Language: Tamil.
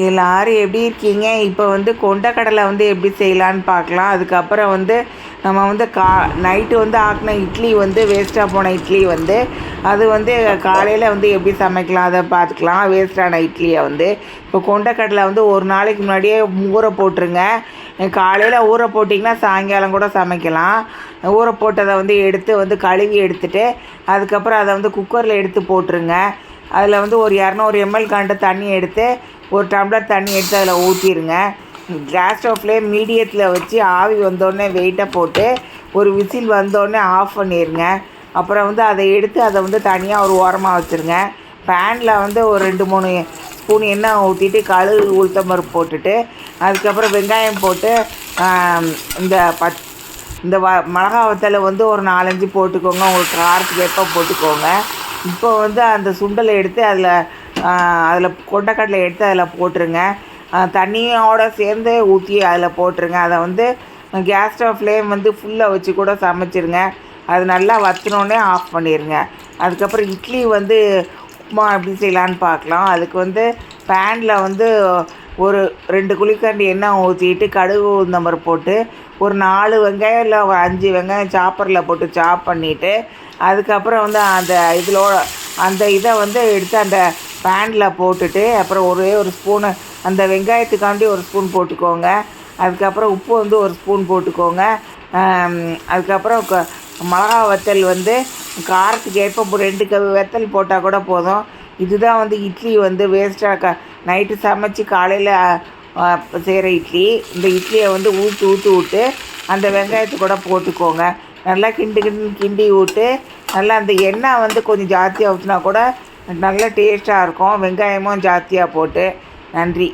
எல்லாரும் எப்படி இருக்கீங்க? இப்போ கொண்டக்கடலை எப்படி செய்யலான்னு பார்க்கலாம். அதுக்கப்புறம் நம்ம நைட்டு ஆக்கின இட்லி வேஸ்ட்டாக போன இட்லி அது காலையில் எப்படி சமைக்கலாம் அதை பார்த்துக்கலாம். வேஸ்ட்டான இட்லியை இப்போ கொண்டக்கடலை ஒரு நாளைக்கு முன்னாடியே ஊற போட்டுருங்க. காலையில் ஊற போட்டிங்கன்னா சாயங்காலம் கூட சமைக்கலாம். ஊற போட்டதை எடுத்து கழுவி எடுத்துகிட்டு அதுக்கப்புறம் அதை குக்கரில் எடுத்து போட்டுருங்க. அதில் ஒரு 200 ml கண்டு தண்ணி எடுத்து ஒரு டம்ளர் தண்ணி எடுத்து அதில் ஊற்றிடுங்க. கேஸ் ஸ்டவ்லே மீடியத்தில் வச்சு ஆவி வந்தோடனே வெயிட்டை போட்டு ஒரு விசில் வந்தோடனே ஆஃப் பண்ணிடுங்க. அப்புறம் அதை எடுத்து அதை தனியாக ஒரு ஓரமாக வச்சுருங்க. பேனில் ஒரு 2-3 ஸ்பூன் எண்ணெய் ஊற்றிட்டு கடுகு உளுத்தம்பருப்பு போட்டுட்டு அதுக்கப்புறம் வெங்காயம் போட்டு இந்த மிளகா வத்தலை ஒரு 4-5 போட்டுக்கோங்க. உங்களுக்கு காரத்துக்கு எப்போ போட்டுக்கோங்க. இப்போ அந்த சுண்டலை எடுத்து அதில் கொண்டக்கடலை எடுத்து அதில் போட்டுருங்க. தண்ணியோடு சேர்ந்து ஊற்றி அதில் போட்டுருங்க. அதை கேஸ் ஸ்டவ் ஃப்ளேம் ஃபுல்லாக வச்சு கூட சமைச்சிருங்க. அது நல்லா வற்றினோடனே ஆஃப் பண்ணிடுங்க. அதுக்கப்புறம் இட்லி உப்புமா எப்படி செய்யலான்னு பார்க்கலாம். அதுக்கு பேனில் ஒரு 2 குழிக்கரண்டி எண்ணெய் ஊற்றிட்டு கடுகு உளுந்தம்பருப்பு போட்டு ஒரு 4 வெங்காயம் இல்லை ஒரு 5 வெங்காயம் சாப்பரில் போட்டு சாப் பண்ணிவிட்டு அதுக்கப்புறம் அந்த இதை எடுத்து அந்த பேனில் போட்டுட்டு அப்புறம் ஒரே ஒரு ஸ்பூனு அந்த வெங்காயத்துக்காண்டி ஒரு ஸ்பூன் போட்டுக்கோங்க. அதுக்கப்புறம் உப்பு ஒரு ஸ்பூன் போட்டுக்கோங்க. அதுக்கப்புறம் மிளகா வத்தல் காரத்துக்கு ஏற்ப 2 வத்தல் போட்டால் கூட போதும். இதுதான் இட்லி வேஸ்ட்டாக நைட்டு சமைச்சு காலையில் செய்கிற இட்லி. இந்த இட்லியை ஊற்றி விட்டு அந்த வெங்காயத்தை கூட போட்டுக்கோங்க. நல்லா கிண்டி விட்டு நல்லா அந்த எண்ணெய் கொஞ்சம் ஜாஸ்தியாக ஊற்றினா கூட நல்லா டேஸ்ட்டாக இருக்கும். வெங்காயமும் ஜாஸ்தியாக போட்டு. நன்றி.